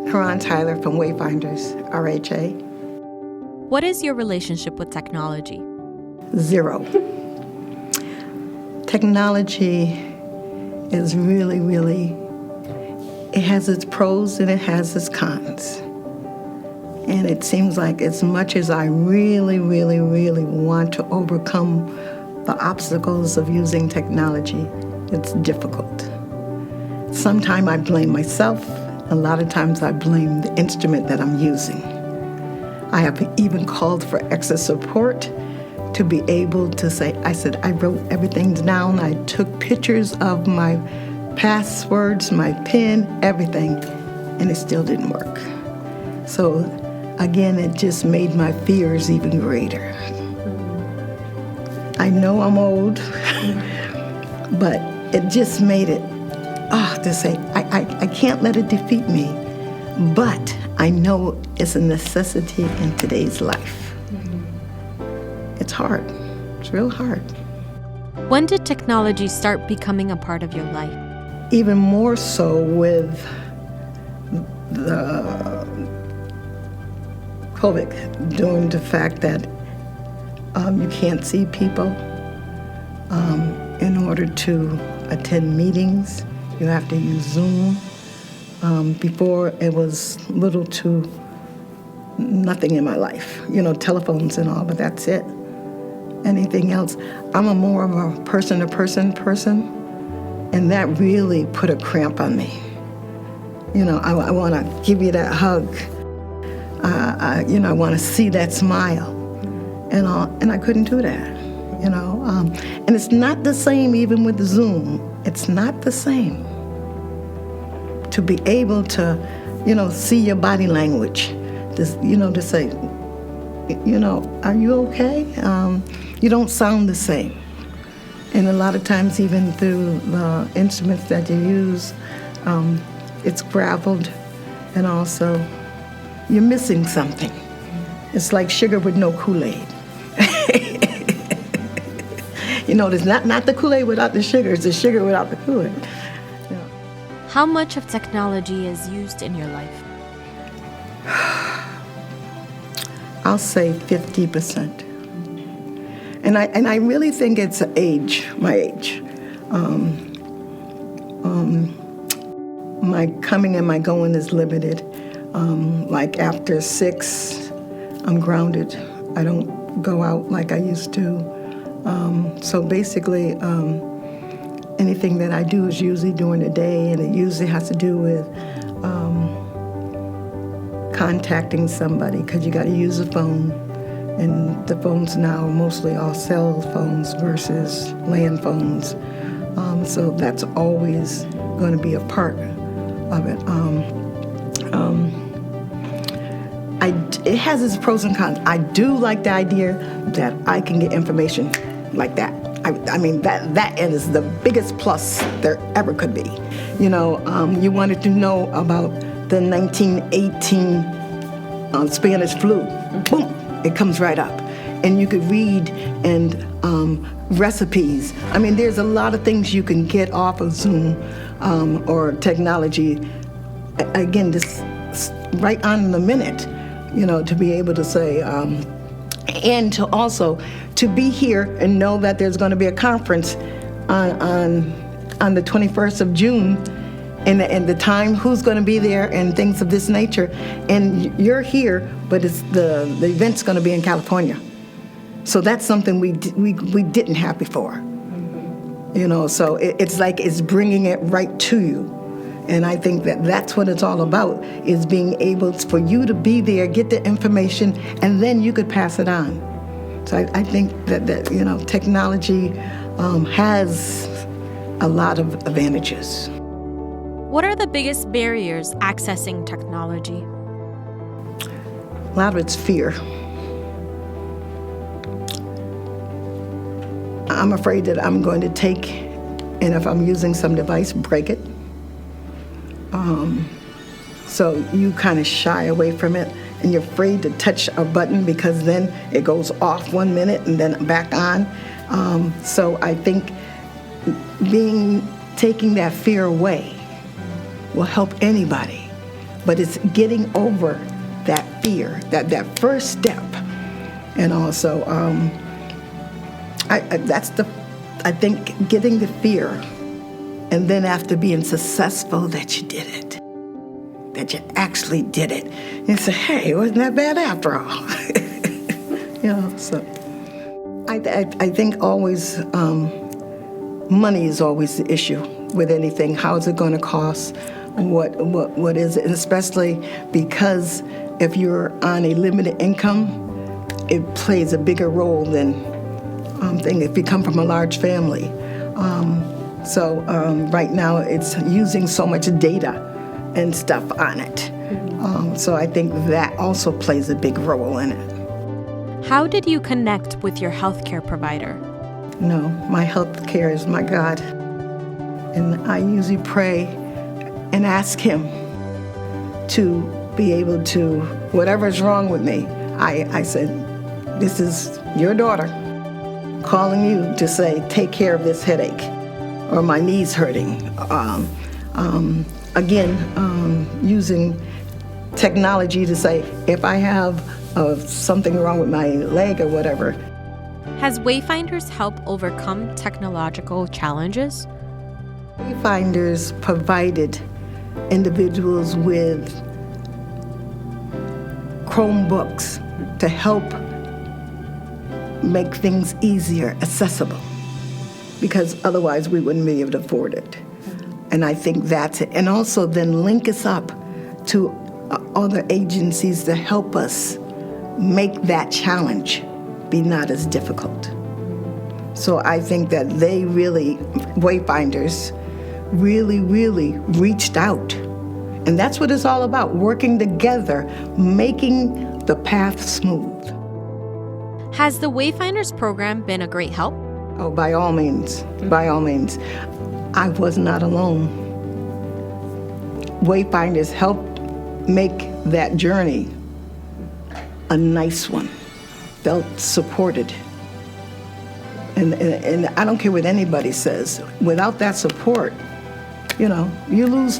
Karon Tyler from Wayfinders, RHA. What is your relationship with technology? 0. Technology is really, it has its pros and it has its cons. And it seems like as much as I really want to overcome the obstacles of using technology, it's difficult. Sometimes I blame myself. A lot of times I blame the instrument that I'm using. I have even called for extra support to be able to say, I wrote everything down. I took pictures of my passwords, my PIN, everything, and it still didn't work. So again, it just made my fears even greater. I know I'm old, but it just made it, to say, I can't let it defeat me, but I know it's a necessity in today's life. It's hard. It's real hard. When did technology start becoming a part of your life? Even more so with the COVID, due to the fact that you can't see people. In order to attend meetings, you have to use Zoom. Before, it was little to nothing in my life. Telephones and all, but that's it. Anything else, I'm more of a person-to-person person, and that really put a cramp on me. I want to give you that hug. I want to see that smile, and I couldn't do that. And it's not the same even with Zoom. It's not the same to be able to, see your body language, to say, are you okay? You don't sound the same. And a lot of times, even through the instruments that you use, it's graveled, and also you're missing something. It's like sugar with no Kool-Aid. There's not the Kool-Aid without the sugar, it's the sugar without the Kool-Aid. How much of technology is used in your life? I'll say 50%. And I really think it's my age. My coming and my going is limited. Like after 6, I'm grounded. I don't go out like I used to. So basically, anything that I do is usually during the day, and it usually has to do with contacting somebody, because you got to use a phone, and the phones now are mostly all cell phones versus land phones. So that's always going to be a part of it. It has its pros and cons. I do like the idea that I can get information like that. I mean, that is the biggest plus there ever could be. You wanted to know about the 1918 Spanish flu. Boom, it comes right up. And you could read and recipes. I mean, there's a lot of things you can get off of Zoom or technology. Again, just right on the minute, to be able to say, and to also to be here and know that there's going to be a conference on the 21st of June, and the time, who's going to be there, and things of this nature. And you're here, but it's the event's going to be in California. So that's something we didn't have before. So it's like it's bringing it right to you. And I think that's what it's all about, is being able for you to be there, get the information, and then you could pass it on. So I think that technology has a lot of advantages. What are the biggest barriers accessing technology? A lot of it's fear. I'm afraid that I'm going to take, and if I'm using some device, break it. So you kind of shy away from it, and you're afraid to touch a button because then it goes off 1 minute and then back on. So I think taking that fear away will help anybody. but it's getting over that fear, that first step. And also, I think getting the fear, and then after being successful that you did it, that you actually did it, and say, hey, it wasn't that bad after all. So I think always money is always the issue with anything. How is it going to cost? What is it? And especially because if you're on a limited income, it plays a bigger role than if you come from a large family. So right now it's using so much data and stuff on it. So I think that also plays a big role in it. How did you connect with your healthcare provider? No, my healthcare is my God. And I usually pray and ask him to be able to, whatever's wrong with me, I said, this is your daughter calling you to say, take care of this headache, or my knee's hurting. Using technology to say, if I have something wrong with my leg or whatever. Has Wayfinders helped overcome technological challenges? Wayfinders provided individuals with Chromebooks to help make things easier, accessible, because otherwise we wouldn't be able to afford it. And I think that's it. And also then link us up to other agencies to help us make that challenge be not as difficult. So I think that they really, Wayfinders, really reached out. And that's what it's all about, working together, making the path smooth. Has the Wayfinders program been a great help? Oh, by all means, by all means. I was not alone. Wayfinders helped make that journey a nice one, felt supported. And I don't care what anybody says, without that support, you lose.